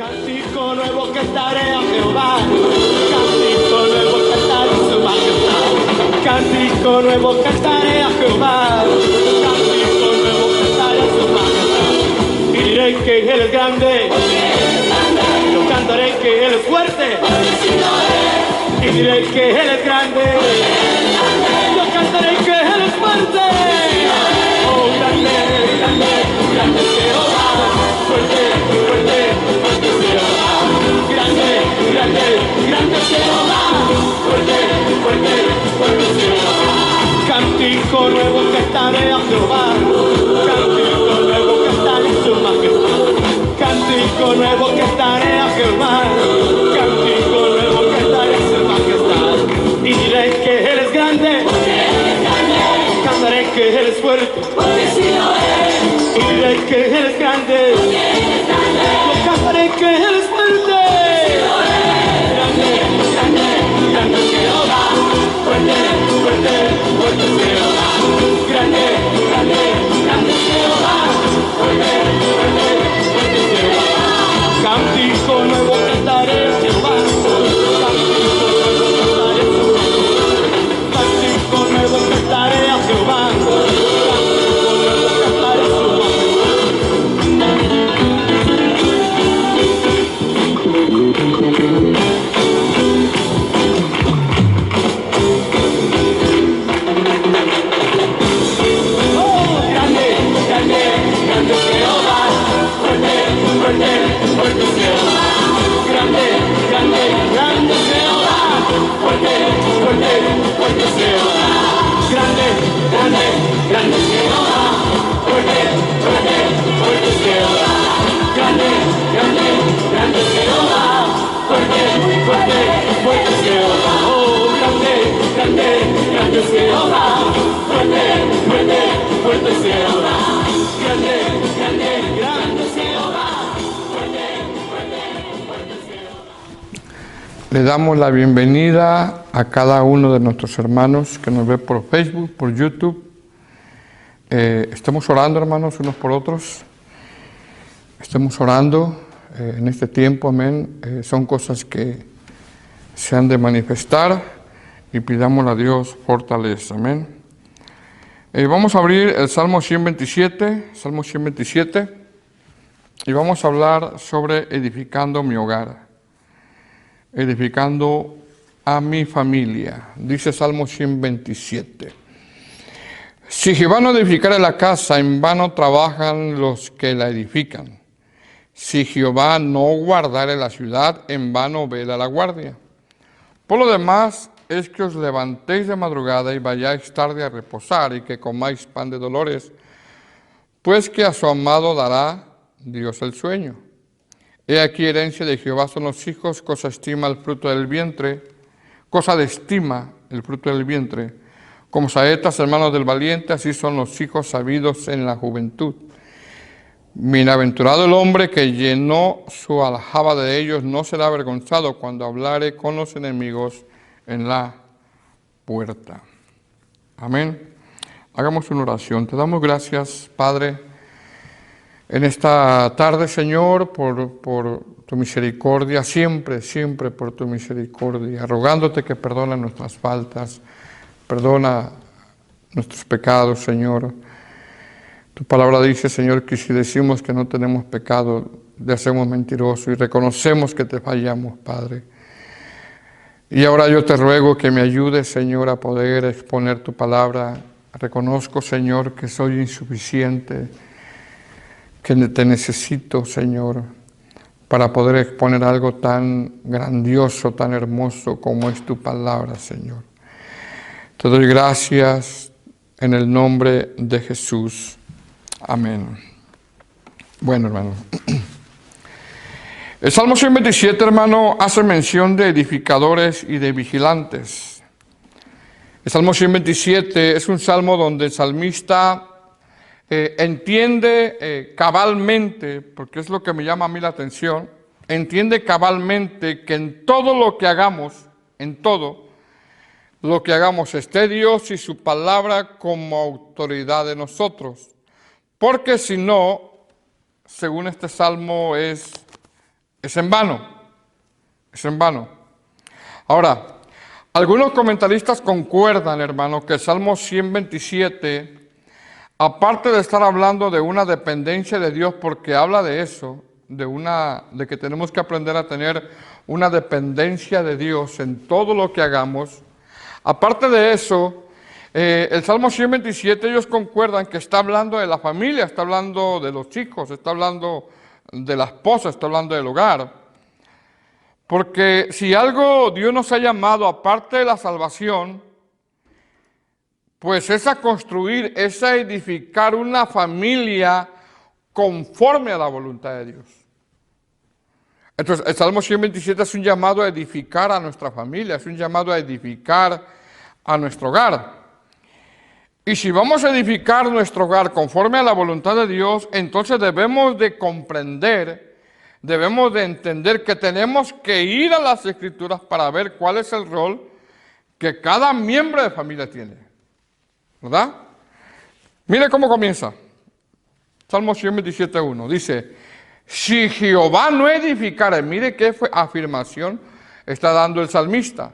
Cántico nuevo cantaré a Jehová, cántico nuevo cantaré a su majestad. Cántico nuevo cantaré a Jehová, cántico nuevo cantaré a su majestad. Y diré que Él es grande, yo cantaré que Él es fuerte, y diré que Él es grande, yo cantaré que Él es fuerte. Oh, grande, grande, grande Jehová, fuerte, fuerte, fuerte Jehová, grande, grande, grande Jehová, fuerte, fuerte, fuerte Jehová. Cántico nuevo cantaré a Jehová, cántico nuevo cantaré a su majestad. Cántico nuevo cantaré a Jehová, cántico nuevo cantaré a su majestad. Y diré que Él es grande, cantaré que Él es fuerte, y diré que Él es grande, yo cantaré que Él es fuerte. Grande, grande, grande Jehová, fuerte, fuerte, fuerte Jehová. Grande, grande, grande Jehová, fuerte, fuerte, fuerte Jehová. Cántico nuevo cantaré a Jehová, cántico nuevo cantaré a su majestad. Cántico nuevo cantaré a Jehová, cántico nuevo cantaré a su Le damos la bienvenida a cada uno de nuestros hermanos que nos ve por Facebook, por YouTube. Estamos orando, hermanos, unos por otros. Estamos orando en este tiempo, amén. Son cosas que se han de manifestar y pidamos a Dios fortaleza, amén. Vamos a abrir el Salmo 127, y vamos a hablar sobre edificando mi hogar. Edificando a mi familia. Dice Salmo 127. Si Jehová no edificare la casa, en vano trabajan los que la edifican. Si Jehová no guardare la ciudad, en vano vela la guardia. Por lo demás, es que os levantéis de madrugada y vayáis tarde a reposar, y que comáis pan de dolores, pues que a su amado dará Dios el sueño. He aquí herencia de Jehová son los hijos, cosa de estima el fruto del vientre, como saetas hermanos del valiente, así son los hijos sabidos en la juventud. Bienaventurado el hombre que llenó su aljaba de ellos, no será avergonzado cuando hablare con los enemigos en la puerta. Amén. Hagamos una oración. Te damos gracias, Padre, en esta tarde, Señor, por tu misericordia, siempre por tu misericordia, rogándote que perdona nuestras faltas, perdona nuestros pecados, Señor. Tu palabra dice, Señor, que si decimos que no tenemos pecado, le hacemos mentiroso y reconocemos que te fallamos, Padre. Y ahora yo te ruego que me ayudes, Señor, a poder exponer tu palabra. Reconozco, Señor, que soy insuficiente, que te necesito, Señor, para poder exponer algo tan grandioso, tan hermoso como es tu palabra, Señor. Te doy gracias en el nombre de Jesús. Amén. Bueno, hermano. El Salmo 127, hermano, hace mención de edificadores y de vigilantes. El Salmo 127 es un salmo donde el salmista entiende cabalmente, porque es lo que me llama a mí la atención, entiende cabalmente que en todo lo que hagamos, esté Dios y su palabra como autoridad de nosotros. Porque si no, según este salmo, es Es en vano. Es en vano. Ahora, algunos comentaristas concuerdan, hermanos, que el Salmo 127, aparte de estar hablando de una dependencia de Dios, porque habla de eso, de que tenemos que aprender a tener una dependencia de Dios en todo lo que hagamos. Aparte de eso, el Salmo 127 ellos concuerdan que está hablando de la familia, está hablando de los hijos, está hablando de la esposa, está hablando del hogar. Porque si algo Dios nos ha llamado, aparte de la salvación, pues es a construir, es a edificar una familia conforme a la voluntad de Dios. Entonces, el Salmo 127 es un llamado a edificar a nuestra familia, es un llamado a edificar a nuestro hogar. Y si vamos a edificar nuestro hogar conforme a la voluntad de Dios, entonces debemos de comprender, debemos de entender que tenemos que ir a las Escrituras para ver cuál es el rol que cada miembro de familia tiene. ¿Verdad? Mire cómo comienza. Salmo 127:1. Dice, si Jehová no edificare, mire qué afirmación está dando el salmista.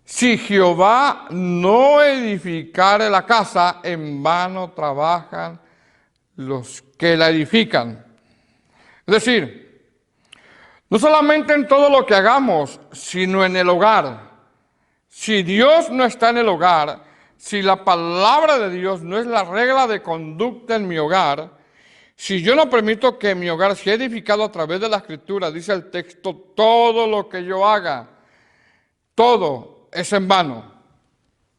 Si Jehová no edificare la casa, en vano trabajan los que la edifican. Es decir, no solamente en todo lo que hagamos, sino en el hogar. Si Dios no está en el hogar, si la palabra de Dios no es la regla de conducta en mi hogar, si yo no permito que mi hogar sea edificado a través de la Escritura, dice el texto, todo lo que yo haga, todo es en vano,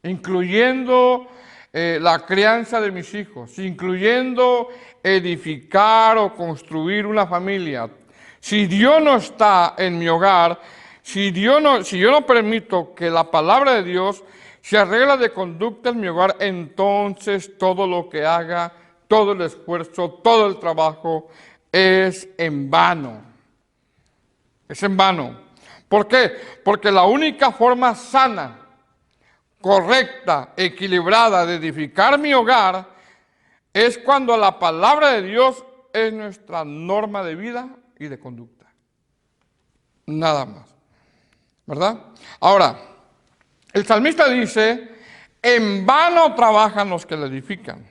incluyendo la crianza de mis hijos, incluyendo edificar o construir una familia. Si Dios no está en mi hogar, si yo no permito que la palabra de Dios se regla de conducta en mi hogar, entonces todo lo que haga, todo el esfuerzo, todo el trabajo es en vano. Es en vano. ¿Por qué? Porque la única forma sana, correcta, equilibrada de edificar mi hogar es cuando la palabra de Dios es nuestra norma de vida y de conducta. Nada más. ¿Verdad? Ahora, el salmista dice, en vano trabajan los que le edifican.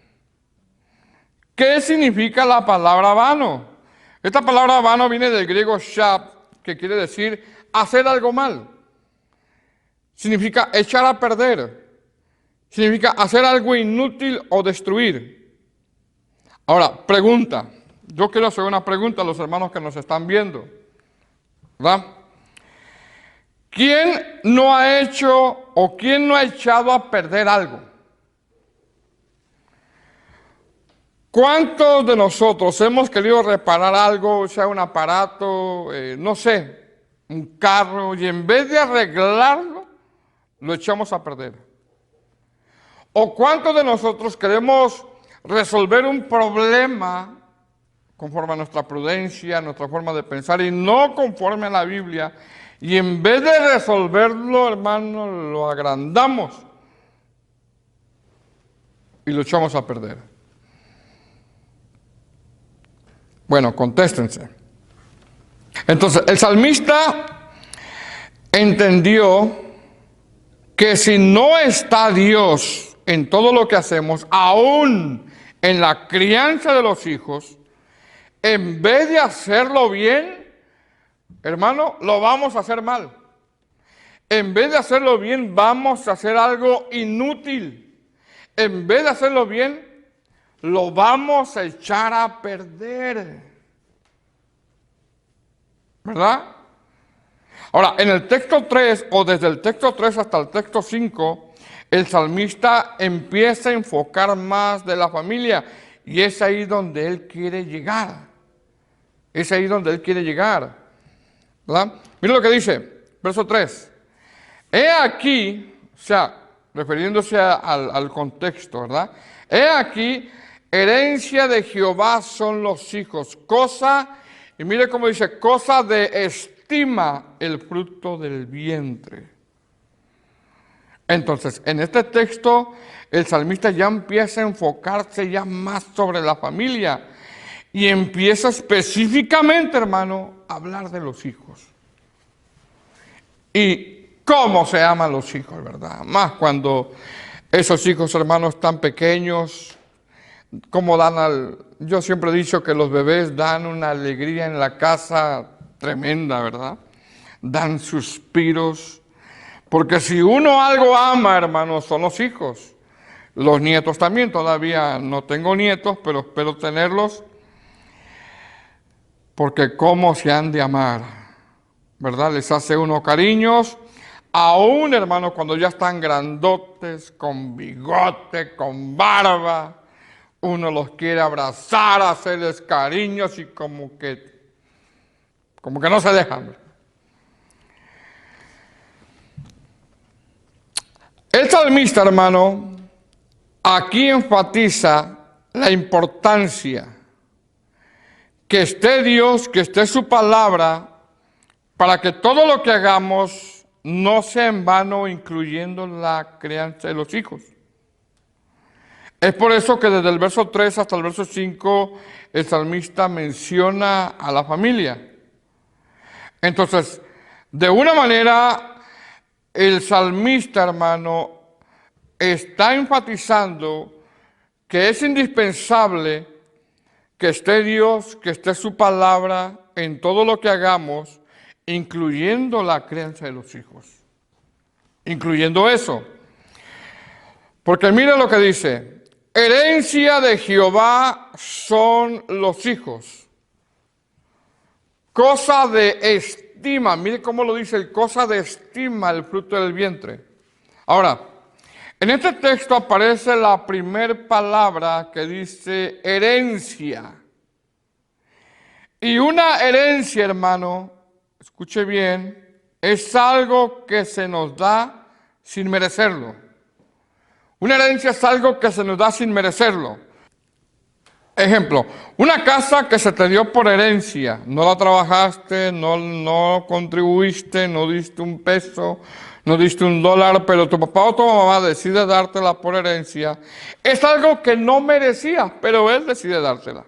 ¿Qué significa la palabra vano? Esta palabra vano viene del griego shap, que quiere decir hacer algo mal. Significa echar a perder. Significa hacer algo inútil o destruir. Ahora, pregunta. Yo quiero hacer una pregunta a los hermanos que nos están viendo. ¿Verdad? ¿Quién no ha hecho o quién no ha echado a perder algo? ¿Cuántos de nosotros hemos querido reparar algo, sea un aparato, no sé, un carro, y en vez de arreglarlo, lo echamos a perder? ¿O cuántos de nosotros queremos resolver un problema conforme a nuestra prudencia, nuestra forma de pensar, y no conforme a la Biblia, y en vez de resolverlo, hermano, lo agrandamos y lo echamos a perder? Bueno, contéstense. Entonces, el salmista entendió que si no está Dios en todo lo que hacemos, aún en la crianza de los hijos, en vez de hacerlo bien, hermano, lo vamos a hacer mal. En vez de hacerlo bien, vamos a hacer algo inútil. En vez de hacerlo bien, lo vamos a echar a perder. ¿Verdad? Ahora, en el texto 3, o desde el texto 3 hasta el texto 5, el salmista empieza a enfocar más de la familia, y es ahí donde él quiere llegar. Es ahí donde él quiere llegar. ¿Verdad? Mira lo que dice, verso 3. He aquí, o sea, refiriéndose al contexto, ¿verdad? He aquí, herencia de Jehová son los hijos, cosa, y mire cómo dice, cosa de estima el fruto del vientre. Entonces, en este texto, el salmista ya empieza a enfocarse ya más sobre la familia. y empieza específicamente, hermano, a hablar de los hijos. Y cómo se aman los hijos, ¿verdad? Más cuando esos hijos, hermanos, tan pequeños, como yo siempre he dicho que los bebés dan una alegría en la casa tremenda, ¿verdad? Dan suspiros, porque si uno algo ama, hermanos, son los hijos. Los nietos también, todavía no tengo nietos, pero espero tenerlos, porque cómo se han de amar, ¿verdad? Les hace uno cariños, aún, hermanos, cuando ya están grandotes, con bigote, con barba, uno los quiere abrazar, hacerles cariños y como que no se dejan. El salmista, hermano, aquí enfatiza la importancia que esté Dios, que esté su palabra, para que todo lo que hagamos no sea en vano, incluyendo la crianza de los hijos. Es por eso que desde el verso 3 hasta el verso 5 el salmista menciona a la familia. Entonces, de una manera, el salmista, hermano, está enfatizando que es indispensable que esté Dios, que esté su palabra en todo lo que hagamos, incluyendo la crianza de los hijos. Incluyendo eso. Porque mire lo que dice: herencia de Jehová son los hijos, cosa de estima. Mire cómo lo dice, cosa de estima el fruto del vientre. Ahora, en este texto aparece la primera palabra que dice herencia. Y una herencia, hermano, escuche bien, es algo que se nos da sin merecerlo. Una herencia es algo que se nos da sin merecerlo. Ejemplo, una casa que se te dio por herencia, no la trabajaste, no contribuiste, no diste un peso, no diste un dólar, pero tu papá o tu mamá decide dártela por herencia, es algo que no merecías, pero él decide dártela.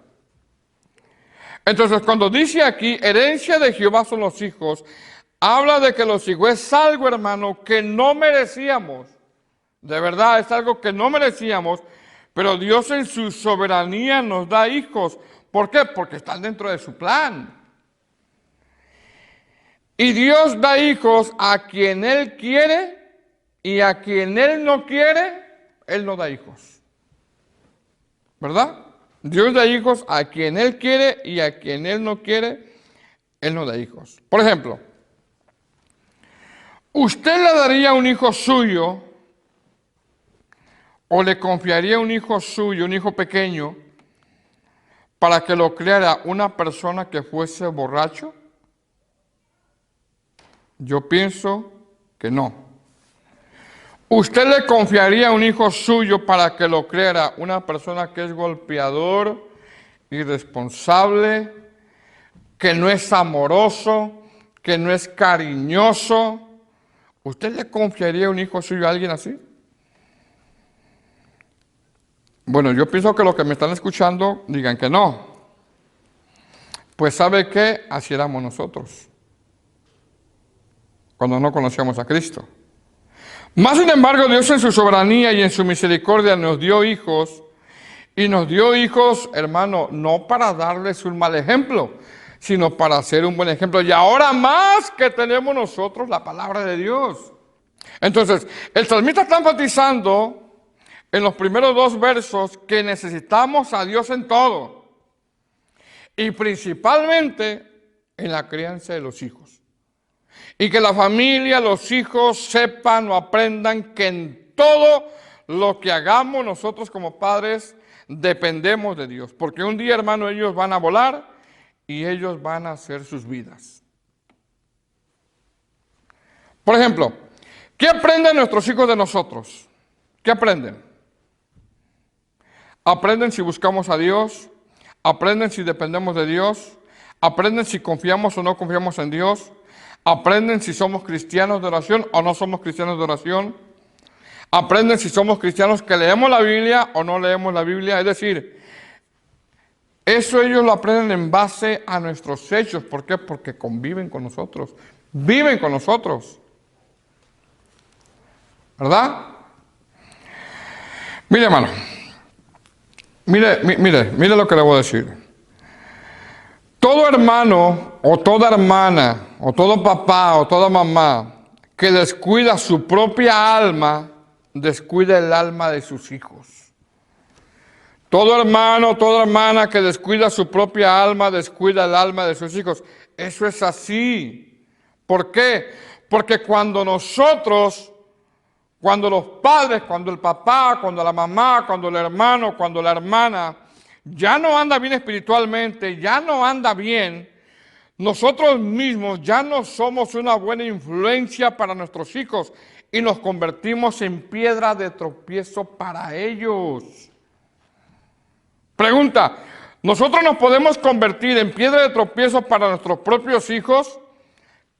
Entonces, cuando dice aquí, herencia de Jehová son los hijos, habla de que los hijos es algo, hermano, que no merecíamos. De verdad, es algo que no merecíamos, pero Dios en su soberanía nos da hijos. ¿Por qué? Porque están dentro de su plan. Y Dios da hijos a quien Él quiere, y a quien Él no quiere, Él no da hijos. ¿Verdad? Dios da hijos a quien Él quiere, y a quien Él no quiere, Él no da hijos. Por ejemplo, ¿usted le daría un hijo suyo, o le confiaría un hijo suyo, un hijo pequeño, para que lo criara una persona que fuese borracho? Yo pienso que no. ¿Usted le confiaría un hijo suyo para que lo criara una persona que es golpeador, irresponsable, que no es amoroso, que no es cariñoso? ¿Usted le confiaría un hijo suyo a alguien así? Bueno, yo pienso que los que me están escuchando digan que no. Pues ¿sabe qué? Así éramos nosotros, cuando no conocíamos a Cristo. Más sin embargo, Dios en su soberanía y en su misericordia nos dio hijos, y nos dio hijos, hermano, no para darles un mal ejemplo, sino para hacer un buen ejemplo. Y ahora más que tenemos nosotros la palabra de Dios. Entonces, el salmista está enfatizando en los primeros dos versos que necesitamos a Dios en todo, y principalmente en la crianza de los hijos. Y que la familia, los hijos sepan o aprendan que en todo lo que hagamos nosotros como padres dependemos de Dios. Porque un día, hermano, ellos van a volar y ellos van a hacer sus vidas. Por ejemplo, ¿qué aprenden nuestros hijos de nosotros? ¿Qué aprenden? Aprenden si buscamos a Dios, aprenden si dependemos de Dios, aprenden si confiamos o no confiamos en Dios, aprenden si somos cristianos de oración o no somos cristianos de oración, aprenden si somos cristianos que leemos la Biblia o no leemos la Biblia. Es decir, Eso ellos lo aprenden en base a nuestros hechos. ¿Por qué? Porque conviven con nosotros, viven con nosotros. ¿Verdad? Mire, hermano, mire lo que le voy a decir. Todo hermano, o toda hermana, o todo papá, o toda mamá, que descuida su propia alma, descuida el alma de sus hijos. Todo hermano, toda hermana que descuida su propia alma, descuida el alma de sus hijos. Eso es así. ¿Por qué? Porque cuando nosotros, cuando los padres, cuando el papá, cuando la mamá, cuando el hermano, cuando la hermana, ya no anda bien espiritualmente, ya no anda bien, nosotros mismos ya no somos una buena influencia para nuestros hijos y nos convertimos en piedra de tropiezo para ellos. Pregunta, ¿nosotros nos podemos convertir en piedra de tropiezo para nuestros propios hijos?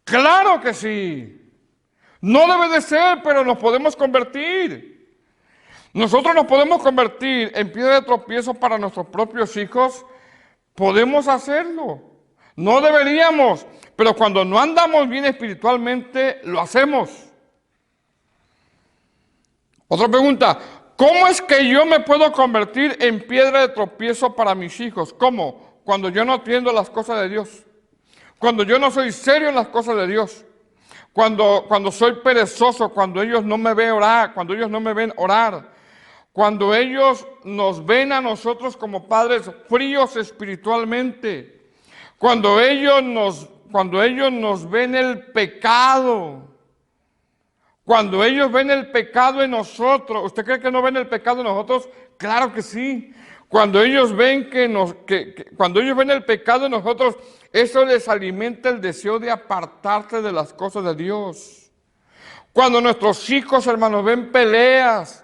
¡Claro que sí! No debe de ser, pero nos podemos convertir. Nosotros nos podemos convertir en piedra de tropiezo para nuestros propios hijos. Podemos hacerlo. No deberíamos, pero cuando no andamos bien espiritualmente, lo hacemos. Otra pregunta, ¿cómo es que yo me puedo convertir en piedra de tropiezo para mis hijos? ¿Cómo? Cuando yo no atiendo las cosas de Dios. Cuando yo no soy serio en las cosas de Dios. Cuando soy perezoso, cuando ellos no me ven orar, cuando ellos no me ven orar. Cuando ellos nos ven a nosotros como padres fríos espiritualmente. Cuando ellos nos ven el pecado. Cuando ellos ven el pecado en nosotros. ¿Usted cree que no ven el pecado en nosotros? Claro que sí. Cuando ellos ven cuando ellos ven el pecado en nosotros, eso les alimenta el deseo de apartarse de las cosas de Dios. Cuando nuestros hijos, hermanos, ven peleas,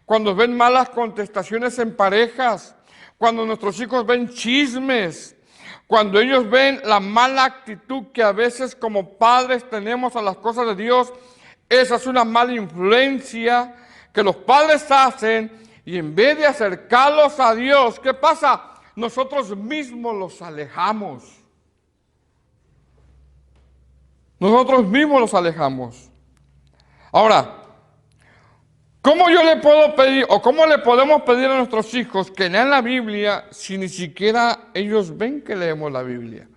cuando ven malas contestaciones en parejas, cuando nuestros hijos ven chismes, cuando ellos ven la mala actitud que a veces como padres tenemos a las cosas de Dios, esa es una mala influencia que los padres hacen y en vez de acercarlos a Dios, ¿qué pasa? Nosotros mismos los alejamos. Nosotros mismos los alejamos. Ahora, ¿cómo yo le puedo pedir o cómo le podemos pedir a nuestros hijos que lean la Biblia si ni siquiera ellos ven que leemos la Biblia?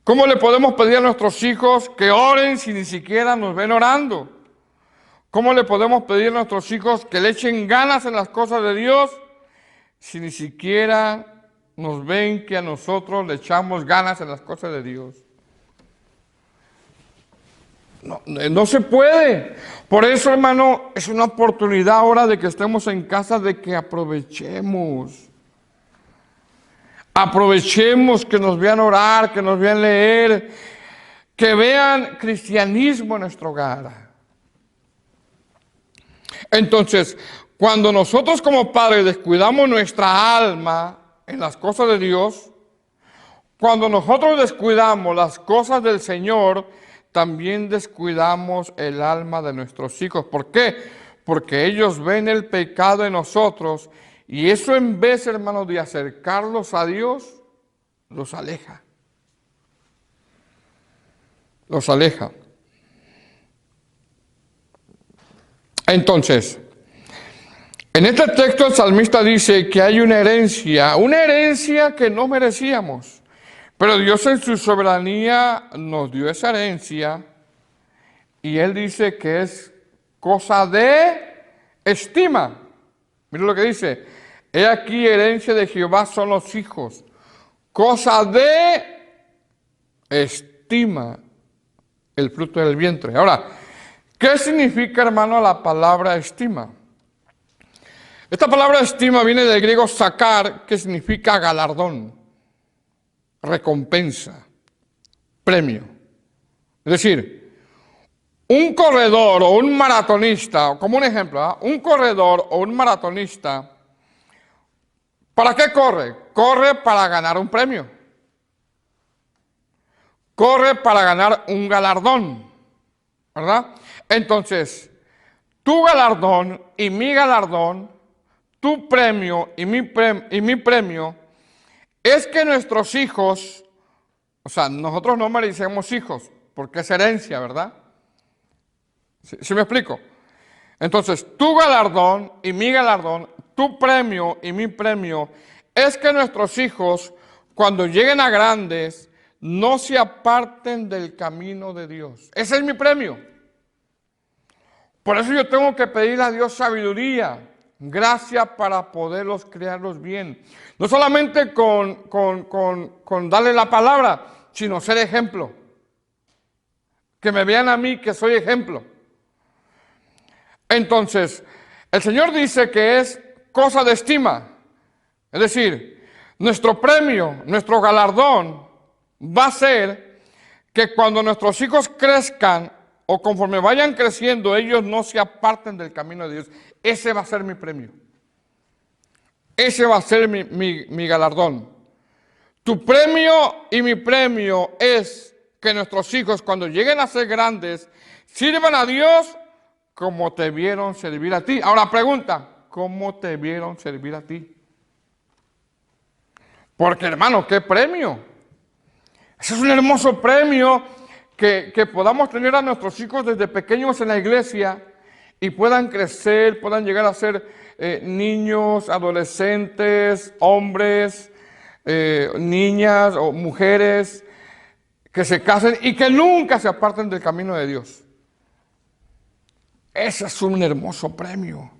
¿Cómo le podemos pedir a nuestros hijos que oren si ni siquiera nos ven orando? ¿Cómo le podemos pedir a nuestros hijos que le echen ganas en las cosas de Dios si ni siquiera nos ven que a nosotros le echamos ganas en las cosas de Dios? No se puede. Por eso, hermano, es una oportunidad ahora de que estemos en casa, de que aprovechemos. Aprovechemos que nos vean orar, que nos vean leer, que vean cristianismo en nuestro hogar. Entonces, cuando nosotros como padres descuidamos nuestra alma en las cosas de Dios, cuando nosotros descuidamos las cosas del Señor, también descuidamos el alma de nuestros hijos. ¿Por qué? Porque ellos ven el pecado en nosotros y eso en vez, hermanos, de acercarlos a Dios, los aleja. Los aleja. Entonces, en este texto el salmista dice que hay una herencia que no merecíamos. Pero Dios en su soberanía nos dio esa herencia y Él dice que es cosa de estima. Mira lo que dice. He aquí herencia de Jehová son los hijos. Cosa de estima el fruto del vientre. Ahora, ¿qué significa, hermano, la palabra estima? Esta palabra estima viene del griego sakar, que significa galardón, recompensa, premio. Es decir, un corredor o un maratonista, como un ejemplo, un corredor o un maratonista, ¿para qué corre? Corre para ganar un premio. Corre para ganar un galardón, ¿verdad? Entonces, tu galardón y mi galardón, tu premio y mi premio, es que nuestros hijos, o sea, nosotros no merecemos hijos, porque es herencia, ¿verdad? ¿Sí me explico? Entonces, tu galardón y mi galardón, tu premio y mi premio, es que nuestros hijos, cuando lleguen a grandes, no se aparten del camino de Dios. Ese es mi premio. Por eso yo tengo que pedirle a Dios sabiduría, gracia para poderlos criarlos bien. No solamente con darle la palabra, sino ser ejemplo. Que me vean a mí que soy ejemplo. Entonces, el Señor dice que es cosa de estima. Es decir, nuestro premio, nuestro galardón va a ser que cuando nuestros hijos crezcan o conforme vayan creciendo, ellos no se aparten del camino de Dios. Ese va a ser mi premio. Ese va a ser mi galardón. Tu premio y mi premio es que nuestros hijos, cuando lleguen a ser grandes, sirvan a Dios como te vieron servir a ti. Ahora pregunta, ¿cómo te vieron servir a ti? Porque, hermano, ¿qué premio? Ese es un hermoso premio que podamos tener a nuestros hijos desde pequeños en la iglesia y puedan crecer, puedan llegar a ser niños, adolescentes, hombres, niñas o mujeres que se casen y que nunca se aparten del camino de Dios. Ese es un hermoso premio,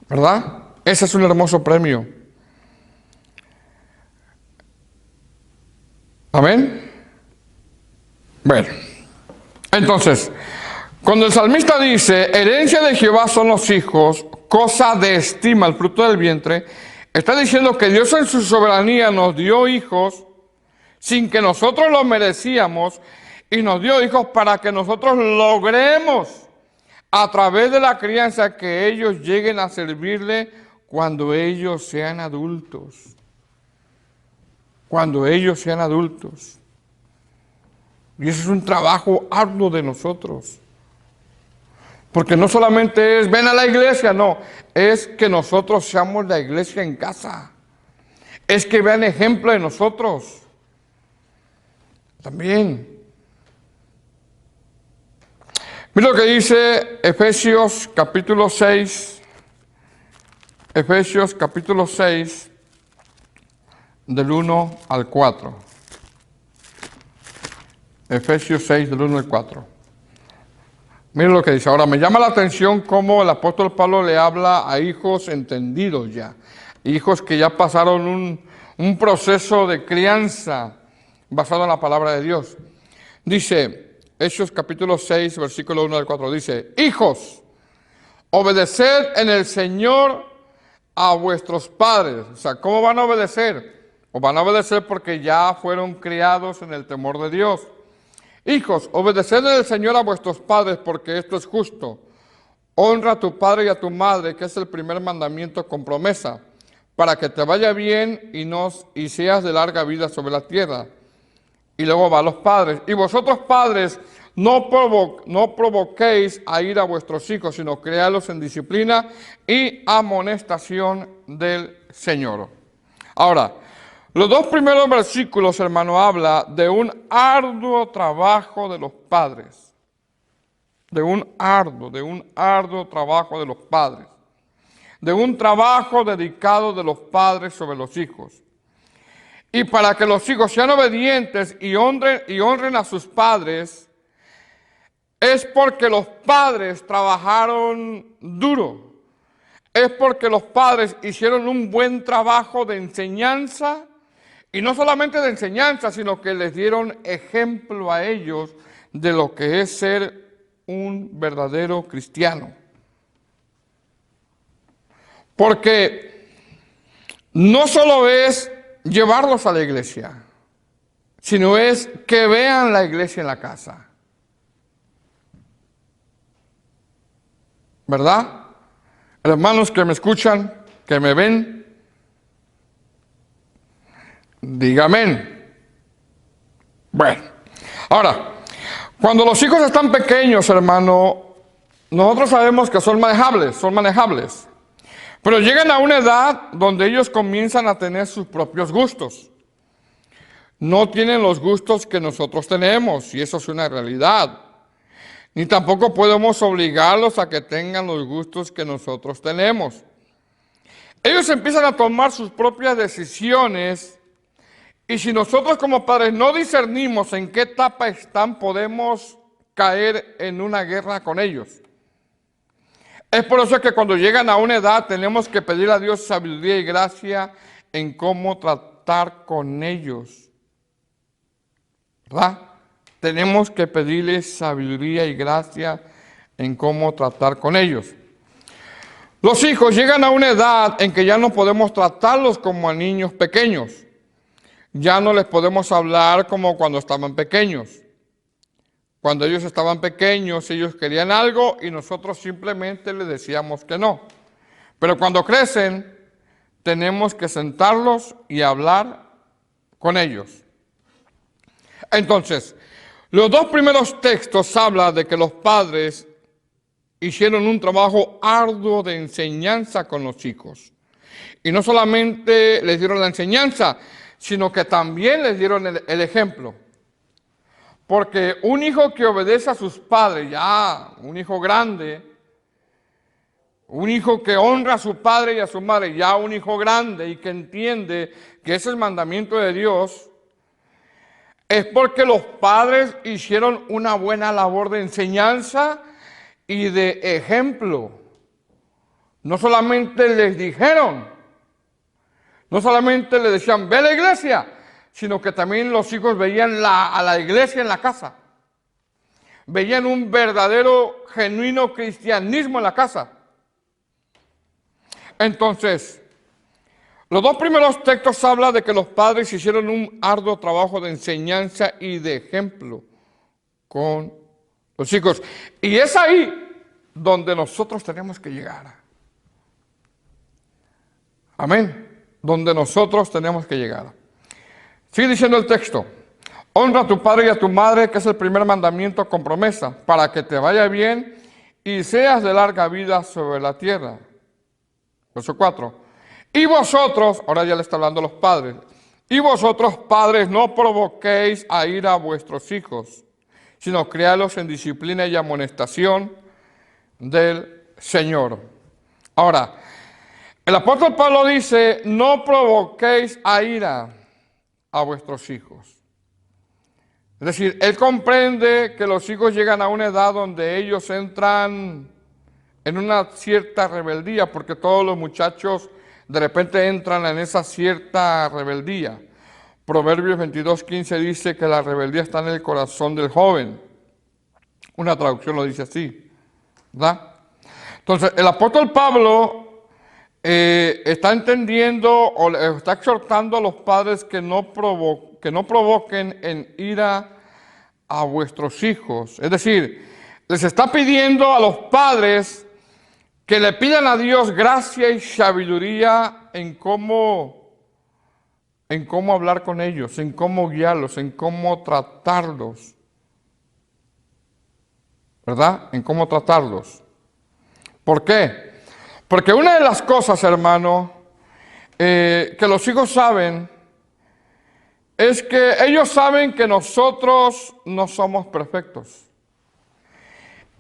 ¿verdad? Ese es un hermoso premio. ¿Amén? Bueno, entonces, cuando el salmista dice, herencia de Jehová son los hijos, cosa de estima, el fruto del vientre, está diciendo que Dios en su soberanía nos dio hijos sin que nosotros lo merecíamos y nos dio hijos para que nosotros logremos a través de la crianza que ellos lleguen a servirle cuando ellos sean adultos. Cuando ellos sean adultos. Y eso es un trabajo arduo de nosotros. Porque no solamente es ven a la iglesia, no. Es que nosotros seamos la iglesia en casa. Es que vean ejemplo de nosotros. También. Mira lo que dice Efesios capítulo 6. Efesios capítulo 6. Del 1 al 4. Efesios 6, del 1 al 4. Miren lo que dice. Ahora, me llama la atención cómo el apóstol Pablo le habla a hijos entendidos ya. Hijos que ya pasaron un proceso de crianza basado en la palabra de Dios. Dice, Hechos capítulo 6, versículo 1 al 4. Dice, hijos, obedeced en el Señor a vuestros padres. O sea, ¿cómo van a obedecer? O van a obedecer porque ya fueron criados en el temor de Dios. Hijos, obedeced en el Señor a vuestros padres porque esto es justo. Honra a tu padre y a tu madre, que es el primer mandamiento con promesa, para que te vaya bien y seas de larga vida sobre la tierra. Y luego va a los padres. Y vosotros padres, no provoquéis a ir a vuestros hijos, sino criadlos en disciplina y amonestación del Señor. Ahora, los dos primeros versículos, hermano, habla de un arduo trabajo de los padres. De un arduo trabajo de los padres. De un trabajo dedicado de los padres sobre los hijos. Y para que los hijos sean obedientes y honren a sus padres, es porque los padres trabajaron duro. Es porque los padres hicieron un buen trabajo de enseñanza. Y no solamente de enseñanza, sino que les dieron ejemplo a ellos de lo que es ser un verdadero cristiano. Porque no solo es llevarlos a la iglesia, sino es que vean la iglesia en la casa. ¿Verdad? Hermanos que me escuchan, que me ven, dígame. Bueno, ahora, cuando los hijos están pequeños, hermano, nosotros sabemos que son manejables. Pero llegan a una edad donde ellos comienzan a tener sus propios gustos. No tienen los gustos que nosotros tenemos, y eso es una realidad. Ni tampoco podemos obligarlos a que tengan los gustos que nosotros tenemos. Ellos empiezan a tomar sus propias decisiones, y si nosotros como padres no discernimos en qué etapa están, podemos caer en una guerra con ellos. Es por eso que cuando llegan a una edad tenemos que pedir a Dios sabiduría y gracia en cómo tratar con ellos, ¿verdad? Tenemos que pedirles sabiduría y gracia en cómo tratar con ellos. Los hijos llegan a una edad en que ya no podemos tratarlos como a niños pequeños. Ya no les podemos hablar como cuando estaban pequeños. Cuando ellos estaban pequeños, ellos querían algo y nosotros simplemente les decíamos que no. Pero cuando crecen, tenemos que sentarlos y hablar con ellos. Entonces, los dos primeros textos hablan de que los padres hicieron un trabajo arduo de enseñanza con los hijos. Y no solamente les dieron la enseñanza, sino que también les dieron el ejemplo. Porque un hijo que obedece a sus padres, ya un hijo grande, un hijo que honra a su padre y a su madre, ya un hijo grande y que entiende que ese es el mandamiento de Dios, es porque los padres hicieron una buena labor de enseñanza y de ejemplo. No solamente les dijeron, no solamente le decían, ve a la iglesia, sino que también los hijos veían a la iglesia en la casa. Veían un verdadero, genuino cristianismo en la casa. Entonces, los dos primeros textos hablan de que los padres hicieron un arduo trabajo de enseñanza y de ejemplo con los hijos. Y es ahí donde nosotros tenemos que llegar. Amén. Donde nosotros tenemos que llegar. Sigue diciendo el texto. Honra a tu padre y a tu madre, que es el primer mandamiento con promesa, para que te vaya bien y seas de larga vida sobre la tierra. Verso 4. Y vosotros, ahora ya le está hablando a los padres, y vosotros padres no provoquéis a ira a vuestros hijos, sino criadlos en disciplina y amonestación del Señor. Ahora, el apóstol Pablo dice, no provoquéis a ira a vuestros hijos. Es decir, él comprende que los hijos llegan a una edad donde ellos entran en una cierta rebeldía, porque todos los muchachos de repente entran en esa cierta rebeldía. Proverbios 22:15 dice que la rebeldía está en el corazón del joven. Una traducción lo dice así, ¿verdad? Entonces, el apóstol Pablo está entendiendo o está exhortando a los padres que no provoquen en ira a vuestros hijos. Es decir, les está pidiendo a los padres que le pidan a Dios gracia y sabiduría en cómo hablar con ellos, en cómo guiarlos, en cómo tratarlos. ¿Verdad? En cómo tratarlos. ¿Por qué? Porque una de las cosas, hermano, que los hijos saben, es que ellos saben que nosotros no somos perfectos.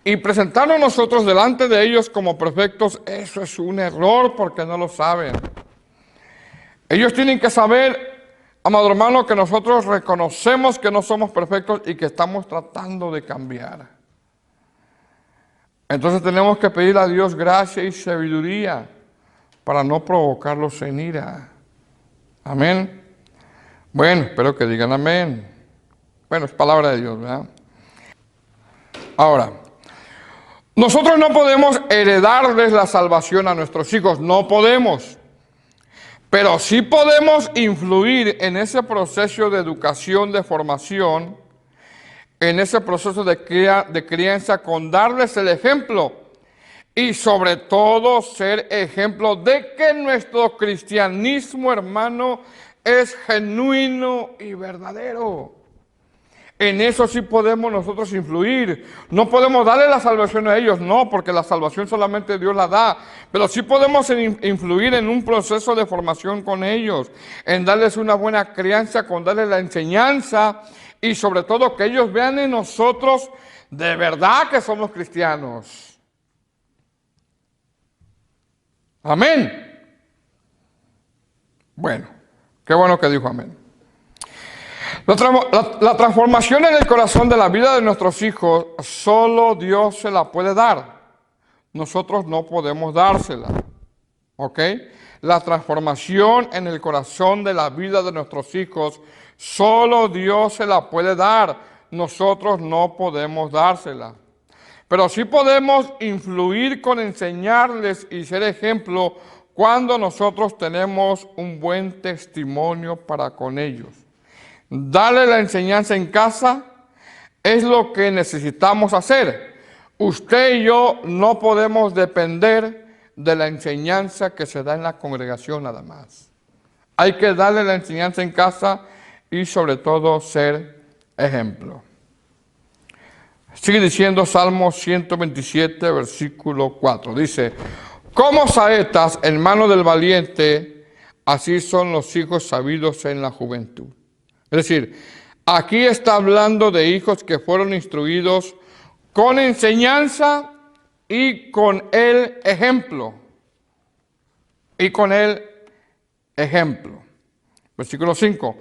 Y presentarnos nosotros delante de ellos como perfectos, eso es un error porque no lo saben. Ellos tienen que saber, amado hermano, que nosotros reconocemos que no somos perfectos y que estamos tratando de cambiar. Entonces tenemos que pedir a Dios gracia y sabiduría para no provocarlos en ira. Amén. Bueno, espero que digan amén. Bueno, es palabra de Dios, ¿verdad? Ahora, nosotros no podemos heredarles la salvación a nuestros hijos, no podemos. Pero sí podemos influir en ese proceso de educación, de formación, en ese proceso de crianza, con darles el ejemplo y sobre todo ser ejemplo de que nuestro cristianismo, hermano, es genuino y verdadero. En eso sí podemos nosotros influir. No podemos darle la salvación a ellos, no, porque la salvación solamente Dios la da. Pero sí podemos influir en un proceso de formación con ellos, en darles una buena crianza, con darles la enseñanza y sobre todo que ellos vean en nosotros de verdad que somos cristianos. Amén. Bueno, qué bueno que dijo amén. La transformación en el corazón de la vida de nuestros hijos, solo Dios se la puede dar. Nosotros no podemos dársela. ¿Ok? La transformación en el corazón de la vida de nuestros hijos, solo Dios se la puede dar. Nosotros no podemos dársela. Pero sí podemos influir con enseñarles y ser ejemplo cuando nosotros tenemos un buen testimonio para con ellos. Darle la enseñanza en casa es lo que necesitamos hacer. Usted y yo no podemos depender de la enseñanza que se da en la congregación nada más. Hay que darle la enseñanza en casa y sobre todo ser ejemplo. Sigue diciendo Salmo 127, versículo 4. Dice, como saetas en mano del valiente, así son los hijos sabidos en la juventud. Es decir, aquí está hablando de hijos que fueron instruidos con enseñanza y con el ejemplo. Y con el ejemplo. Versículo 5.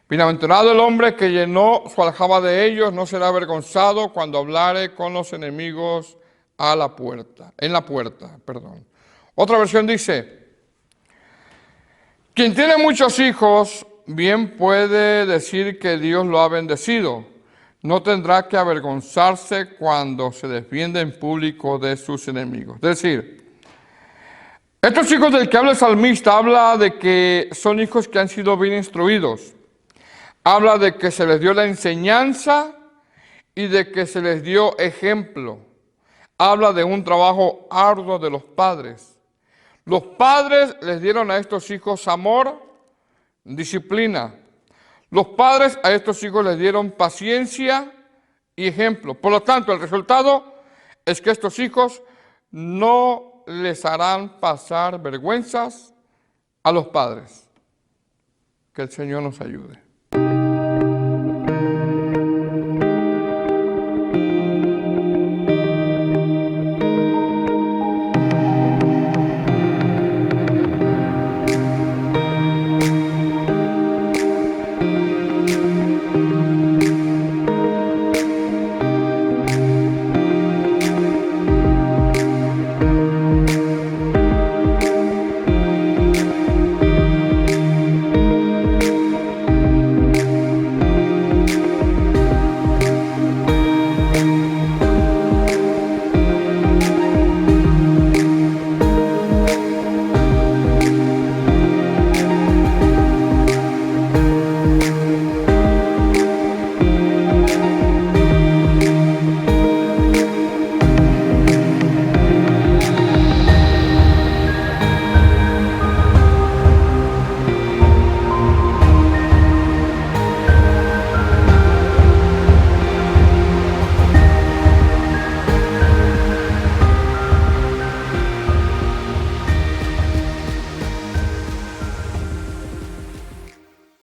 Bienaventurado el hombre que llenó su aljaba de ellos, no será avergonzado cuando hablare con los enemigos a la puerta, en la puerta, perdón. Otra versión dice, quien tiene muchos hijos, bien puede decir que Dios lo ha bendecido. No tendrá que avergonzarse cuando se defiende en público de sus enemigos. Es decir, estos hijos del que habla el salmista habla de que son hijos que han sido bien instruidos. Habla de que se les dio la enseñanza y de que se les dio ejemplo. Habla de un trabajo arduo de los padres. Los padres les dieron a estos hijos amor, disciplina. Los padres a estos hijos les dieron paciencia y ejemplo. Por lo tanto, el resultado es que estos hijos no les harán pasar vergüenzas a los padres. Que el Señor nos ayude.